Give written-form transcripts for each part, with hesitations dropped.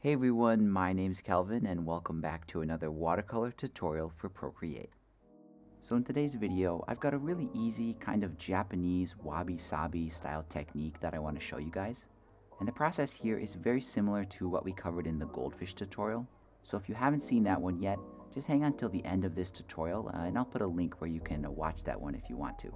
Hey everyone, my name's Kelvin and welcome back to another watercolor tutorial for Procreate. So in today's video, I've got a really easy kind of Japanese wabi-sabi style technique that I want to show you guys. And the process here is very similar to what we covered in the goldfish tutorial. So if you haven't seen that one yet, just hang on till the end of this tutorial and I'll put a link where you can watch that one if you want to.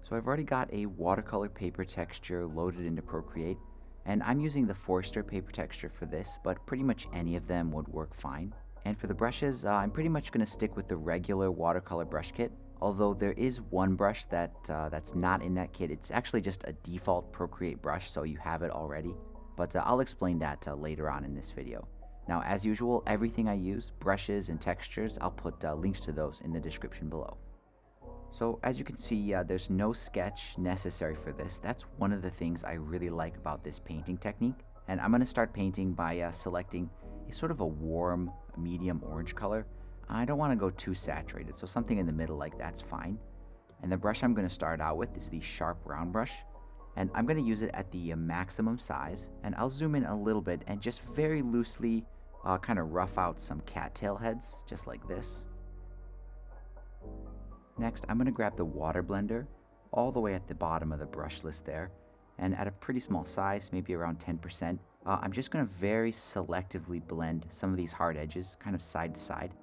So I've already got a watercolor paper texture loaded into Procreate. And I'm using the Forester paper texture for this, but pretty much any of them would work fine. And for the brushes, I'm pretty much going to stick with the regular watercolor brush kit, although there is one brush that's not in that kit. It's actually just a default Procreate brush, so you have it already. But I'll explain that later on in this video. Now, as usual, everything I use, brushes and textures, I'll put links to those in the description below. So as you can see, there's no sketch necessary for this. That's one of the things I really like about this painting technique. And I'm going to start painting by selecting a sort of a warm, medium orange color. I don't want to go too saturated, so something in the middle like that's fine. And the brush I'm going to start out with is the sharp round brush. And I'm going to use it at the maximum size. And I'll zoom in a little bit and just very loosely kind of rough out some cattail heads, just like this. Next, I'm going to grab the water blender all the way at the bottom of the brush list there, and at a pretty small size, maybe around 10%, I'm just going to very selectively blend some of these hard edges, kind of side to side.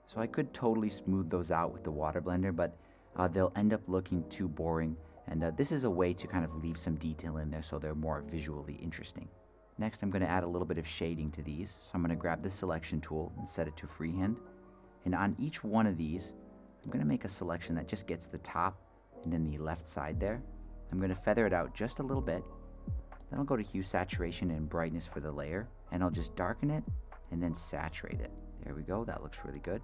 So I could totally smooth those out with the water blender, but they'll end up looking too boring, and this is a way to kind of leave some detail in there so they're more visually interesting. Next, I'm going to add a little bit of shading to these, so I'm going to grab the selection tool and set it to freehand. And on each one of these, I'm going to make a selection that just gets the top and then the left side there. I'm going to feather it out just a little bit. Then I'll go to hue, saturation, and brightness for the layer. And I'll just darken it and then saturate it. There we go. That looks really good.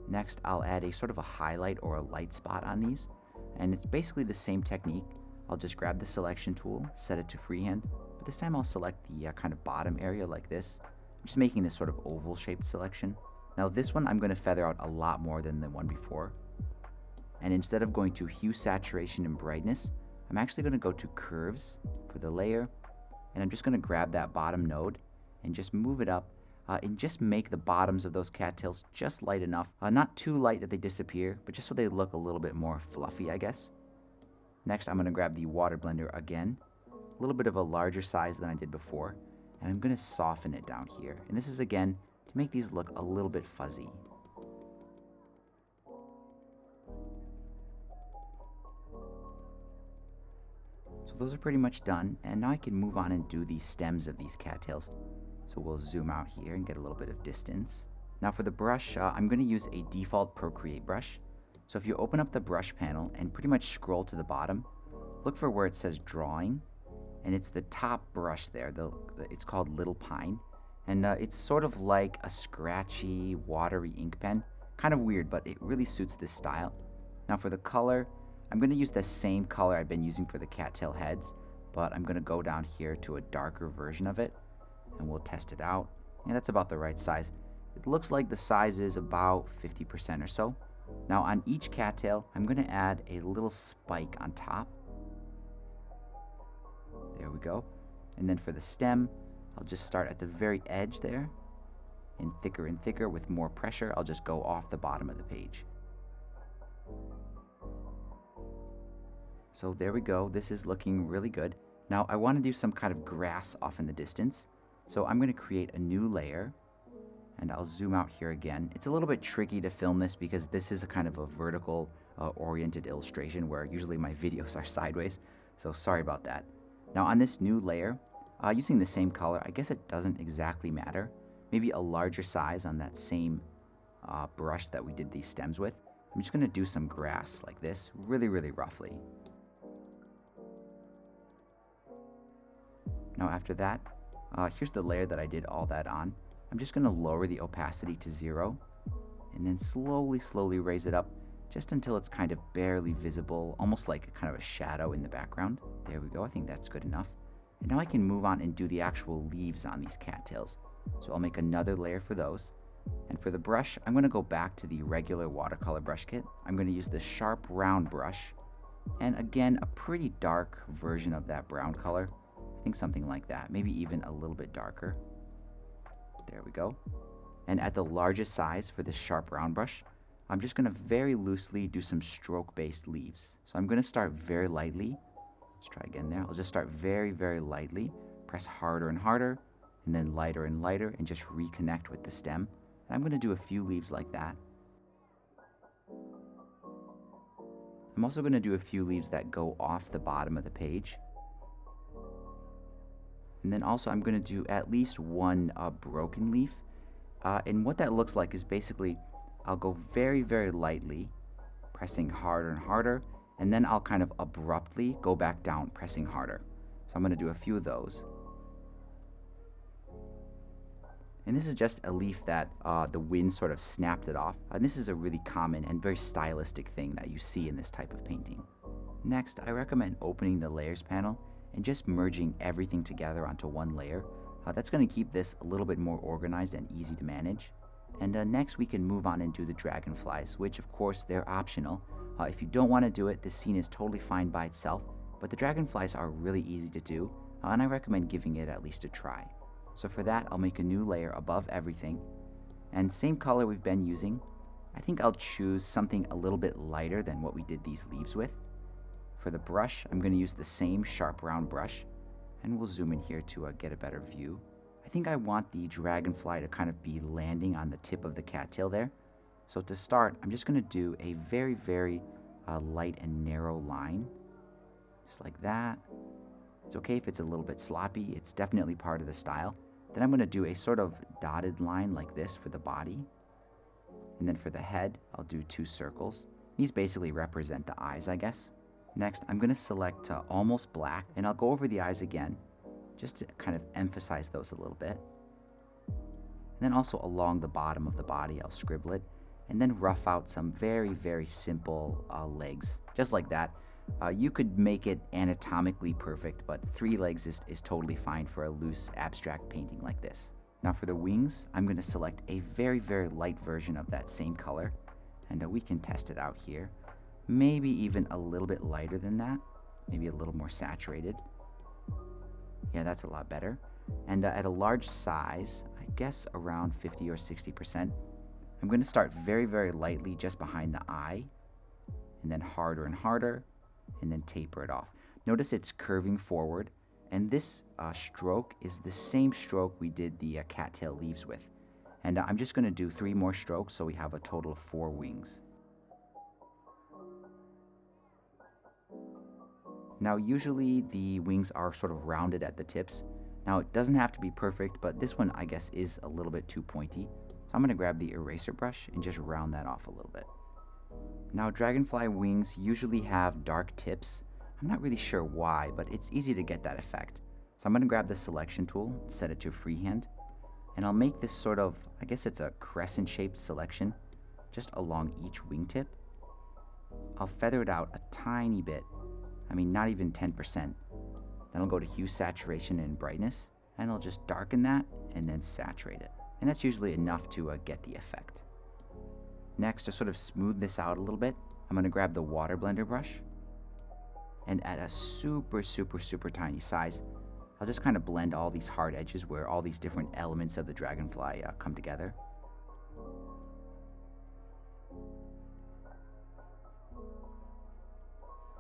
Next, I'll add a sort of a highlight or a light spot on these. And it's basically the same technique. I'll just grab the selection tool, set it to freehand. But this time I'll select the kind of bottom area like this. I'm just making this sort of oval shaped selection. Now this one I'm going to feather out a lot more than the one before. And instead of going to hue, saturation, and brightness, I'm actually going to go to curves for the layer. And I'm just going to grab that bottom node and just move it up and just make the bottoms of those cattails just light enough. Not too light that they disappear, but just so they look a little bit more fluffy, I guess. Next, I'm going to grab the water blender again, a little bit of a larger size than I did before. And I'm going to soften it down here. And this is again, to make these look a little bit fuzzy. So those are pretty much done, and now I can move on and do the stems of these cattails. So we'll zoom out here and get a little bit of distance. Now for the brush, I'm going to use a default Procreate brush. So if you open up the brush panel and pretty much scroll to the bottom, look for where it says drawing, and it's the top brush there. It's called Little Pine. And it's sort of like a scratchy, watery ink pen. Kind of weird, but it really suits this style. Now for the color, I'm going to use the same color I've been using for the cattail heads, but I'm going to go down here to a darker version of it, and we'll test it out. Yeah, that's about the right size. It looks like the size is about 50% or so. Now on each cattail, I'm going to add a little spike on top. There we go. And then for the stem, I'll just start at the very edge there, and thicker with more pressure. I'll just go off the bottom of the page. So there we go. This is looking really good. Now I want to do some kind of grass off in the distance. So I'm going to create a new layer, and I'll zoom out here again. It's a little bit tricky to film this because this is a kind of a vertical oriented illustration where usually my videos are sideways. So sorry about that. Now on this new layer, using the same color, I guess it doesn't exactly matter. Maybe a larger size on that same brush that we did these stems with. I'm just going to do some grass like this, really, really roughly. Now after that, here's the layer that I did all that on. I'm just going to lower the opacity to 0, and then slowly raise it up just until it's kind of barely visible, almost like a kind of a shadow in the background. There we go. I think that's good enough. And now I can move on and do the actual leaves on these cattails. So I'll make another layer for those. And for the brush, I'm going to go back to the regular watercolor brush kit. I'm going to use the sharp round brush. And again, a pretty dark version of that brown color. I think something like that, maybe even a little bit darker. There we go. And at the largest size for this sharp round brush, I'm just going to very loosely do some stroke-based leaves. So I'm going to start very lightly. Let's try again there. I'll just start very, very lightly, press harder and harder, and then lighter and lighter, and just reconnect with the stem. And I'm going to do a few leaves like that. I'm also going to do a few leaves that go off the bottom of the page. And then also I'm going to do at least one broken leaf. And what that looks like is basically I'll go very, very lightly, pressing harder and harder, and then I'll kind of abruptly go back down, pressing harder. So I'm going to do a few of those. And this is just a leaf that the wind sort of snapped it off. And this is a really common and very stylistic thing that you see in this type of painting. Next, I recommend opening the layers panel and just merging everything together onto one layer. That's going to keep this a little bit more organized and easy to manage. And next we can move on and do the dragonflies, which of course they're optional. If you don't want to do it, this scene is totally fine by itself, but the dragonflies are really easy to do, and I recommend giving it at least a try. So for that, I'll make a new layer above everything, and same color we've been using. I think I'll choose something a little bit lighter than what we did these leaves with. For the brush, I'm going to use the same sharp round brush, and we'll zoom in here to get a better view. I think I want the dragonfly to kind of be landing on the tip of the cattail there. So to start, I'm just going to do a very, very light and narrow line, just like that. It's okay if it's a little bit sloppy, it's definitely part of the style. Then I'm going to do a sort of dotted line like this for the body. And then for the head, I'll do 2 circles. These basically represent the eyes, I guess. Next, I'm going to select almost black, and I'll go over the eyes again, just to kind of emphasize those a little bit. And then also along the bottom of the body, I'll scribble it, and then rough out some very, very simple legs, just like that. You could make it anatomically perfect, but 3 legs is totally fine for a loose abstract painting like this. Now for the wings, I'm going to select a very, very light version of that same color, and we can test it out here. Maybe even a little bit lighter than that, maybe a little more saturated. Yeah, that's a lot better. And at a large size, I guess around 50 or 60%, I'm going to start very, very lightly just behind the eye, and then harder and harder, and then taper it off. Notice it's curving forward, and this stroke is the same stroke we did the cattail leaves with. And I'm just going to do 3 more strokes, so we have a total of 4 wings. Now usually the wings are sort of rounded at the tips. Now it doesn't have to be perfect, but this one I guess is a little bit too pointy. So I'm going to grab the eraser brush and just round that off a little bit. Now dragonfly wings usually have dark tips. I'm not really sure why, but it's easy to get that effect. So I'm going to grab the selection tool, set it to freehand, and I'll make this sort of, I guess it's a crescent shaped selection, just along each wingtip. I'll feather it out a tiny bit. I mean, not even 10%. Then I'll go to hue, saturation, and brightness, and I'll just darken that and then saturate it. And that's usually enough to get the effect. Next, to sort of smooth this out a little bit, I'm going to grab the water blender brush, and at a super, super, super tiny size, I'll just kind of blend all these hard edges where all these different elements of the dragonfly come together.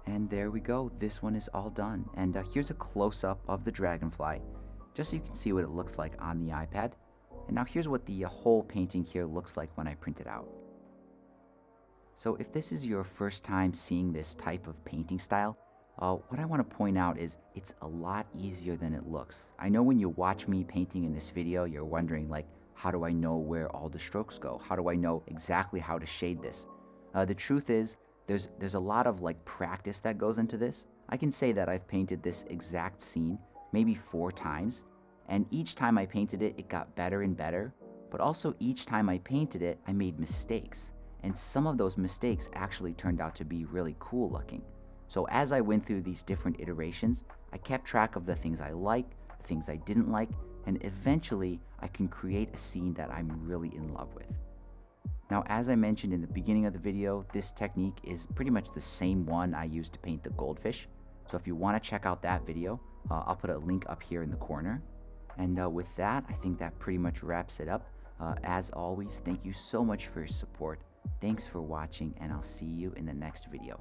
And there we go, this one is all done. And here's a close-up of the dragonfly, just so you can see what it looks like on the iPad. And now here's what the whole painting here looks like when I print it out. So if this is your first time seeing this type of painting style, what I want to point out is it's a lot easier than it looks. I know when you watch me painting in this video, you're wondering like, how do I know where all the strokes go? How do I know exactly how to shade this? The truth is, there's a lot of like practice that goes into this. I can say that I've painted this exact scene maybe 4 times, and each time I painted it, it got better and better, but also each time I painted it, I made mistakes, and some of those mistakes actually turned out to be really cool looking. So as I went through these different iterations, I kept track of the things I liked, the things I didn't like, and eventually I can create a scene that I'm really in love with. Now, as I mentioned in the beginning of the video, this technique is pretty much the same one I used to paint the goldfish. So if you want to check out that video, I'll put a link up here in the corner. And with that, I think that pretty much wraps it up. As always, thank you so much for your support. Thanks for watching, and I'll see you in the next video.